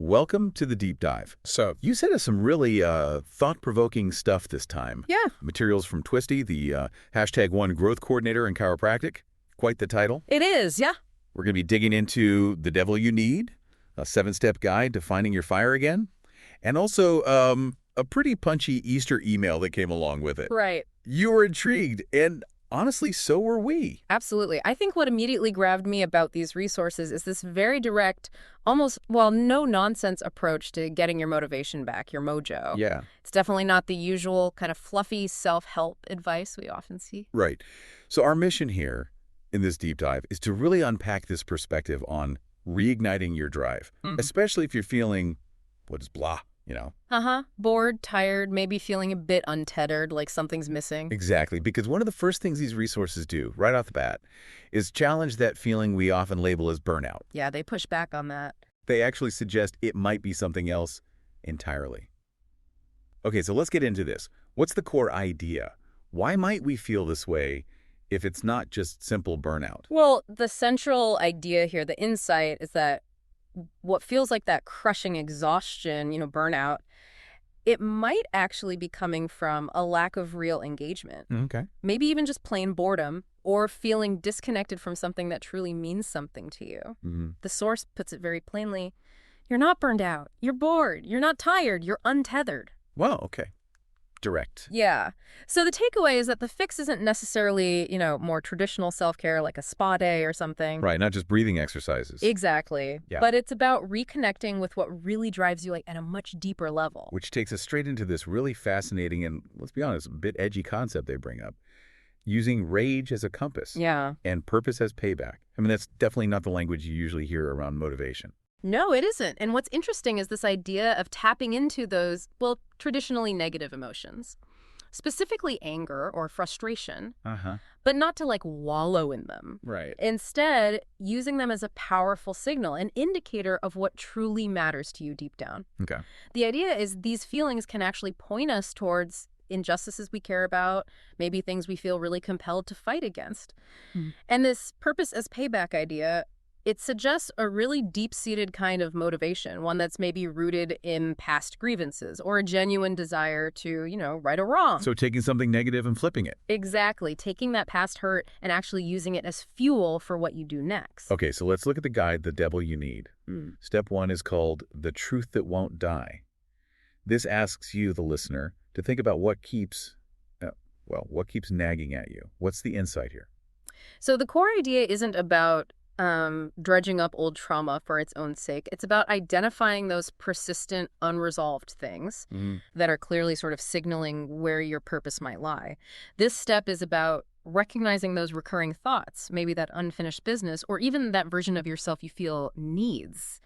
Welcome to the deep dive. So, you sent us some really thought-provoking stuff this time. Yeah, Materials from Twisty, the #1 growth coordinator in chiropractic. Quite the title. it is. Yeah. We're going to be digging into The Devil You Need, a 7-step guide to finding your fire again, and also a pretty punchy Easter email that came along with it. Right. You were intrigued, and honestly, so were we. Absolutely. I think what immediately grabbed me about these resources is this very direct, almost, no-nonsense approach to getting your motivation back, your mojo. Yeah. It's definitely not the usual kind of fluffy self-help advice we often see. Right. So our mission here in this deep dive is to really unpack this perspective on reigniting your drive, especially if you're feeling, what is blah, you know? Bored, tired, maybe feeling a bit untethered, like something's missing. Exactly, because one of the first things these resources do, right off the bat, is challenge that feeling we often label as burnout. Yeah, they push back on that. They actually suggest it might be something else entirely. Okay, so let's get into this. What's the core idea? Why might we feel this way if it's not just simple burnout? Well, the central idea here, the insight, is that what feels like that crushing exhaustion, burnout, it might actually be coming from a lack of real engagement. Okay. Maybe even just plain boredom or feeling disconnected from something that truly means something to you. The source puts it very plainly. You're not burned out. You're bored. You're not tired. You're untethered. Well, okay. Direct. Yeah. So the takeaway is that the fix isn't necessarily, more traditional self-care like a spa day or something. Right, not just breathing exercises. Exactly. Yeah. But it's about reconnecting with what really drives you at a much deeper level. Which takes us straight into this really fascinating and, let's be honest, a bit edgy concept they bring up. Using rage as a compass. Yeah. And purpose as payback. I mean, that's definitely not the language you usually hear around motivation. No, it isn't. And what's interesting is this idea of tapping into those, traditionally negative emotions, specifically anger or frustration, but not to wallow in them. Right. Instead, using them as a powerful signal, an indicator of what truly matters to you deep down. Okay. The idea is these feelings can actually point us towards injustices we care about, maybe things we feel really compelled to fight against. And this purpose as payback idea, it suggests a really deep-seated kind of motivation, one that's maybe rooted in past grievances or a genuine desire to, right a wrong. So taking something negative and flipping it. Exactly. Taking that past hurt and actually using it as fuel for what you do next. Okay, so let's look at the guide, The Devil You Need. Step 1 is called The Truth That Won't Die. This asks you, the listener, to think about what keeps nagging at you. What's the insight here? So the core idea isn't about dredging up old trauma for its own sake. It's about identifying those persistent, unresolved things that are clearly sort of signaling where your purpose might lie. This step is about recognizing those recurring thoughts, maybe that unfinished business, or even that version of yourself you feel needs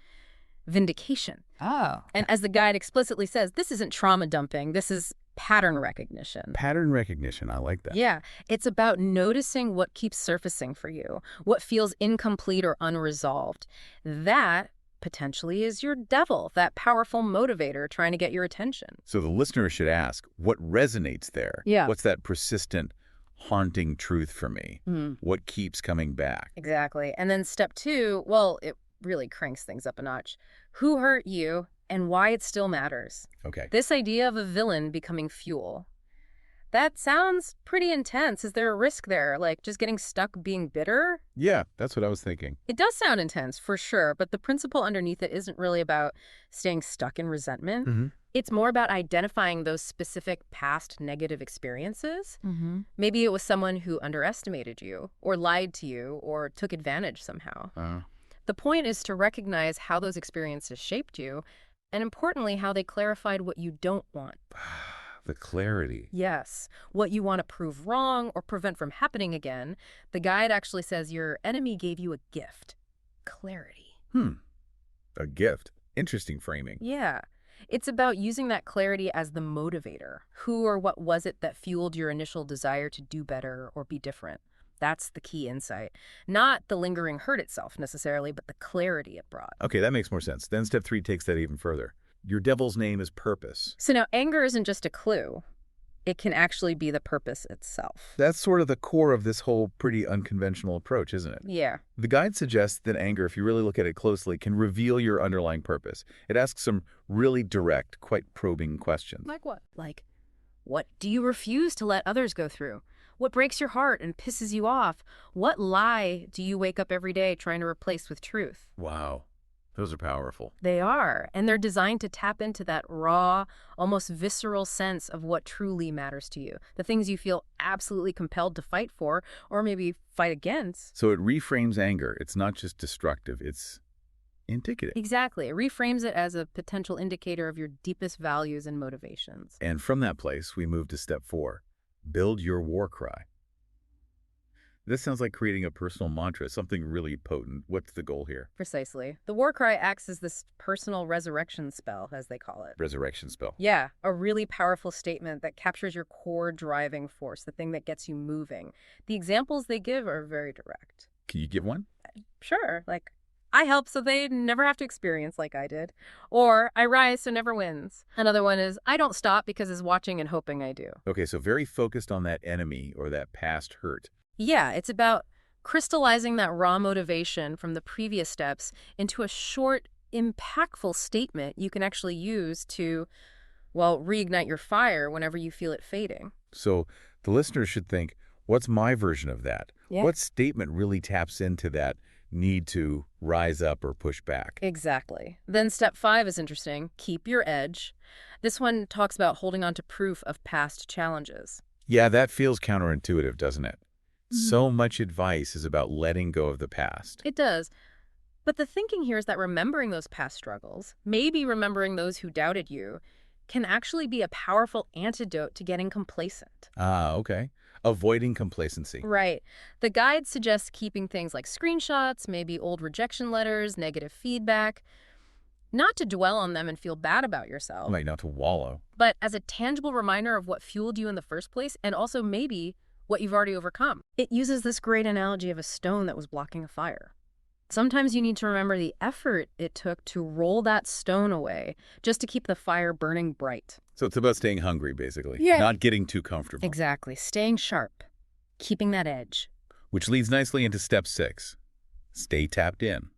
vindication. Oh. And as the guide explicitly says, this isn't trauma dumping. This is pattern recognition. Pattern recognition. I like that. Yeah. It's about noticing what keeps surfacing for you, what feels incomplete or unresolved. That potentially is your devil, that powerful motivator trying to get your attention. So the listener should ask, what resonates there? Yeah. What's that persistent, haunting truth for me? What keeps coming back? Exactly. And then step 2, it really cranks things up a notch. Who hurt you and why it still matters? Okay. This idea of a villain becoming fuel. That sounds pretty intense. Is there a risk there, like just getting stuck being bitter? Yeah, that's what I was thinking. It does sound intense, for sure, but the principle underneath it isn't really about staying stuck in resentment. It's more about identifying those specific past negative experiences. Maybe it was someone who underestimated you, or lied to you, or took advantage somehow. The point is to recognize how those experiences shaped you, and importantly, how they clarified what you don't want. The clarity. Yes. What you want to prove wrong or prevent from happening again. The guide actually says your enemy gave you a gift. Clarity. A gift. Interesting framing. Yeah. It's about using that clarity as the motivator. Who or what was it that fueled your initial desire to do better or be different? That's the key insight. Not the lingering hurt itself necessarily, but the clarity it brought. Okay, that makes more sense. Then step 3 takes that even further. Your devil's name is purpose. So now anger isn't just a clue. It can actually be the purpose itself. That's sort of the core of this whole pretty unconventional approach, isn't it? Yeah. The guide suggests that anger, if you really look at it closely, can reveal your underlying purpose. It asks some really direct, quite probing questions. Like what? Like, what do you refuse to let others go through? What breaks your heart and pisses you off? What lie do you wake up every day trying to replace with truth? Wow. Those are powerful. They are, and they're designed to tap into that raw, almost visceral sense of what truly matters to you, the things you feel absolutely compelled to fight for or maybe fight against. So it reframes anger. It's not just destructive, it's indicative. Exactly. It reframes it as a potential indicator of your deepest values and motivations. And from that place, we move to step 4, build your war cry. This sounds like creating a personal mantra, something really potent. What's the goal here? Precisely. The war cry acts as this personal resurrection spell, as they call it. Resurrection spell. Yeah, a really powerful statement that captures your core driving force, the thing that gets you moving. The examples they give are very direct. Can you give one? Sure, like, I help so they never have to experience like I did. Or, I rise so never wins. Another one is, I don't stop because is watching and hoping I do. Okay, so very focused on that enemy or that past hurt. Yeah, it's about crystallizing that raw motivation from the previous steps into a short, impactful statement you can actually use to, well, reignite your fire whenever you feel it fading. So the listeners should think, what's my version of that? Yeah. What statement really taps into that need to rise up or push back? Exactly. Then step 5 is interesting. Keep your edge. This one talks about holding on to proof of past challenges. Yeah, that feels counterintuitive, doesn't it? So much advice is about letting go of the past. It does. But the thinking here is that remembering those past struggles, maybe remembering those who doubted you, can actually be a powerful antidote to getting complacent. Ah, okay. Avoiding complacency. Right. The guide suggests keeping things like screenshots, maybe old rejection letters, negative feedback, not to dwell on them and feel bad about yourself, Like not to wallow. but as a tangible reminder of what fueled you in the first place and also maybe what you've already overcome. It uses this great analogy of a stone that was blocking a fire. Sometimes you need to remember the effort it took to roll that stone away just to keep the fire burning bright. So it's about staying hungry, basically. Yeah. Not getting too comfortable. Exactly. Staying sharp. Keeping that edge. Which leads nicely into step 6. Stay tapped in.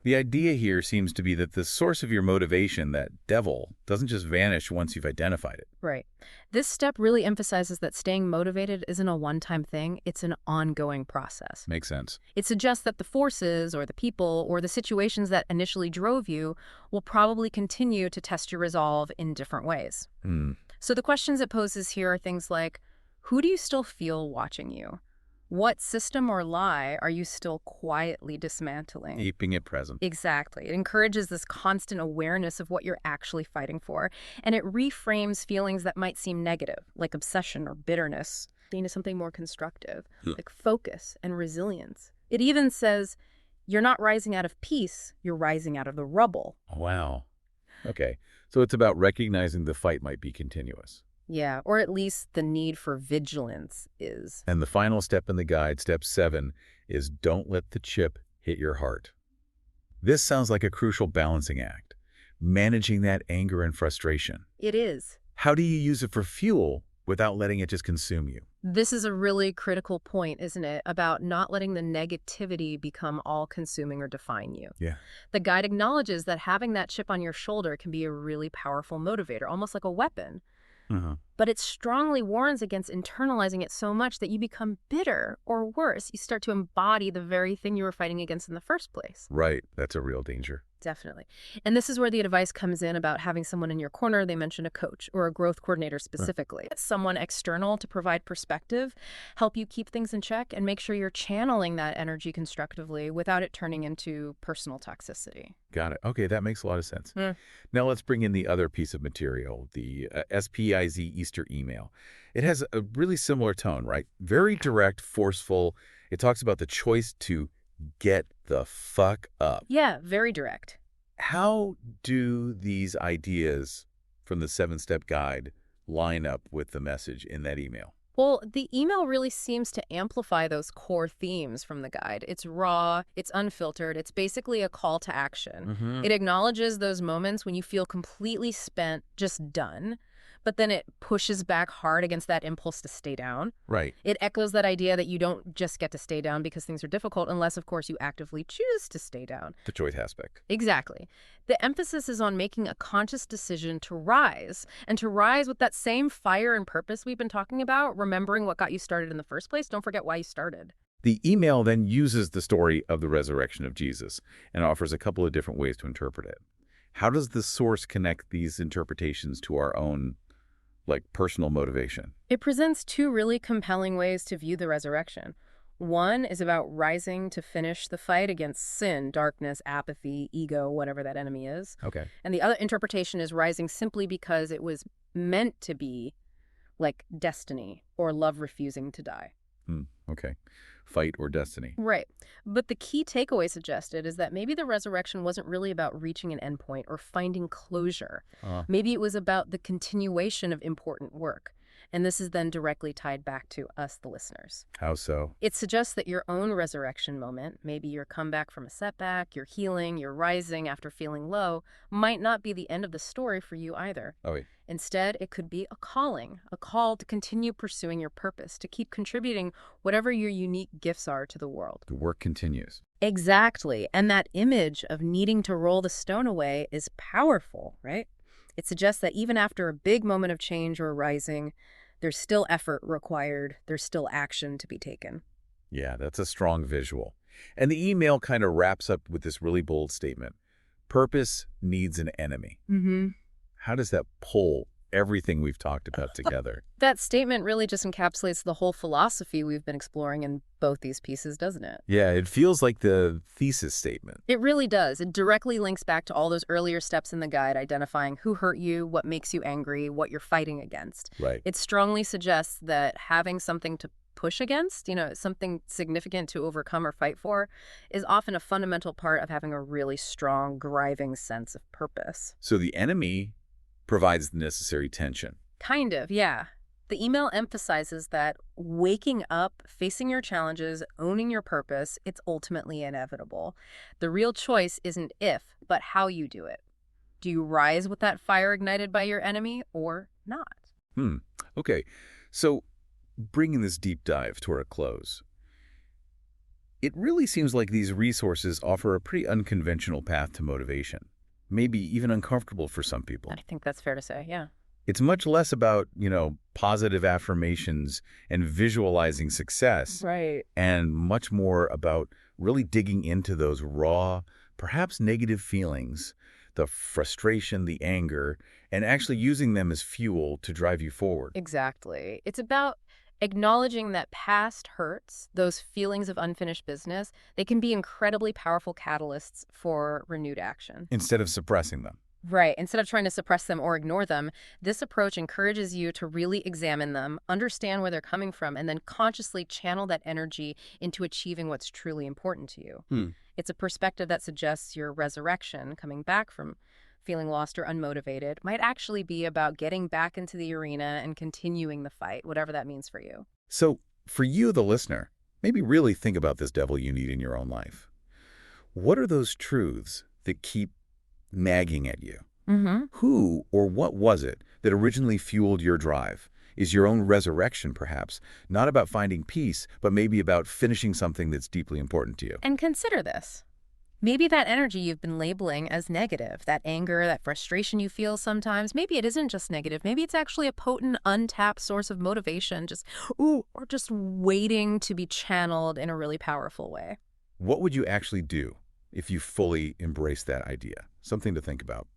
The idea here seems to be that the source of your motivation, that devil, doesn't just vanish once you've identified it. Right. This step really emphasizes that staying motivated isn't a one-time thing, it's an ongoing process. Makes sense. It suggests that the forces or the people or the situations that initially drove you will probably continue to test your resolve in different ways. So the questions it poses here are things like, who do you still feel watching you? What system or lie are you still quietly dismantling? Keeping it present. Exactly. It encourages this constant awareness of what you're actually fighting for, and it reframes feelings that might seem negative, like obsession or bitterness, into something more constructive, like focus and resilience. It even says, you're not rising out of peace, you're rising out of the rubble. Wow. Okay. So it's about recognizing the fight might be continuous. Yeah, or at least the need for vigilance is. And the final step in the guide, step 7, is don't let the chip hit your heart. This sounds like a crucial balancing act, managing that anger and frustration. It is. How do you use it for fuel without letting it just consume you? This is a really critical point, isn't it, about not letting the negativity become all-consuming or define you. Yeah. The guide acknowledges that having that chip on your shoulder can be a really powerful motivator, almost like a weapon. But it strongly warns against internalizing it so much that you become bitter, or worse, you start to embody the very thing you were fighting against in the first place. Right. That's a real danger. Definitely. And this is where the advice comes in about having someone in your corner. They mentioned a coach or a growth coordinator specifically. Someone external to provide perspective, help you keep things in check, and make sure you're channeling that energy constructively without it turning into personal toxicity. Got it. Okay, that makes a lot of sense. Now let's bring in the other piece of material, the SPIZ Easter email. It has a really similar tone, right? Very direct, forceful. It talks about the choice to get the fuck up. Yeah, very direct. How do these ideas from the 7-step guide line up with the message in that email? Well, the email really seems to amplify those core themes from the guide. It's raw, it's unfiltered, it's basically a call to action. It acknowledges those moments when you feel completely spent, just done, but then it pushes back hard against that impulse to stay down. Right. It echoes that idea that you don't just get to stay down because things are difficult unless, of course, you actively choose to stay down. The choice aspect. Exactly. The emphasis is on making a conscious decision to rise, and to rise with that same fire and purpose we've been talking about, remembering what got you started in the first place. Don't forget why you started. The email then uses the story of the resurrection of Jesus and offers a couple of different ways to interpret it. How does the source connect these interpretations to our own, personal motivation? It presents two really compelling ways to view the resurrection. One is about rising to finish the fight against sin, darkness, apathy, ego, whatever that enemy is. Okay. And the other interpretation is rising simply because it was meant to be like destiny or love refusing to die. Okay. Fight or destiny. Right. But the key takeaway suggested is that maybe the resurrection wasn't really about reaching an endpoint or finding closure. Maybe it was about the continuation of important work. And this is then directly tied back to us, the listeners. How so? It suggests that your own resurrection moment, maybe your comeback from a setback, your healing, your rising after feeling low, might not be the end of the story for you either. Oh, wait. Instead, it could be a calling, a call to continue pursuing your purpose, to keep contributing whatever your unique gifts are to the world. The work continues. Exactly. And that image of needing to roll the stone away is powerful, right? It suggests that even after a big moment of change or rising, there's still effort required. There's still action to be taken. Yeah, that's a strong visual. And the email kind of wraps up with this really bold statement. Purpose needs an enemy. How does that pull everything we've talked about together? That statement really just encapsulates the whole philosophy we've been exploring in both these pieces, doesn't it? Yeah, it feels like the thesis statement. It really does. It directly links back to all those earlier steps in the guide, identifying who hurt you, what makes you angry, what you're fighting against. Right. It strongly suggests that having something to push against, something significant to overcome or fight for, is often a fundamental part of having a really strong, driving sense of purpose. So the enemy provides the necessary tension. Kind of, yeah. The email emphasizes that waking up, facing your challenges, owning your purpose, it's ultimately inevitable. The real choice isn't if, but how you do it. Do you rise with that fire ignited by your enemy or not? Okay. So bringing this deep dive toward a close, it really seems like these resources offer a pretty unconventional path to motivation. Maybe even uncomfortable for some people. I think that's fair to say, yeah. It's much less about, positive affirmations and visualizing success. Right. And much more about really digging into those raw, perhaps negative feelings, the frustration, the anger, and actually using them as fuel to drive you forward. Exactly. It's about acknowledging that past hurts, those feelings of unfinished business, they can be incredibly powerful catalysts for renewed action. Instead of suppressing them. Right. Instead of trying to suppress them or ignore them, this approach encourages you to really examine them, understand where they're coming from, and then consciously channel that energy into achieving what's truly important to you. It's a perspective that suggests your resurrection, coming back from feeling lost or unmotivated, might actually be about getting back into the arena and continuing the fight, whatever that means for you. So, for you, the listener, maybe really think about this devil you need in your own life. What are those truths that keep nagging at you? Who or what was it that originally fueled your drive? Is your own resurrection, perhaps, not about finding peace, but maybe about finishing something that's deeply important to you? And consider this. Maybe that energy you've been labeling as negative, that anger, that frustration you feel sometimes, maybe it isn't just negative. Maybe it's actually a potent, untapped source of motivation, or just waiting to be channeled in a really powerful way. What would you actually do if you fully embraced that idea? Something to think about.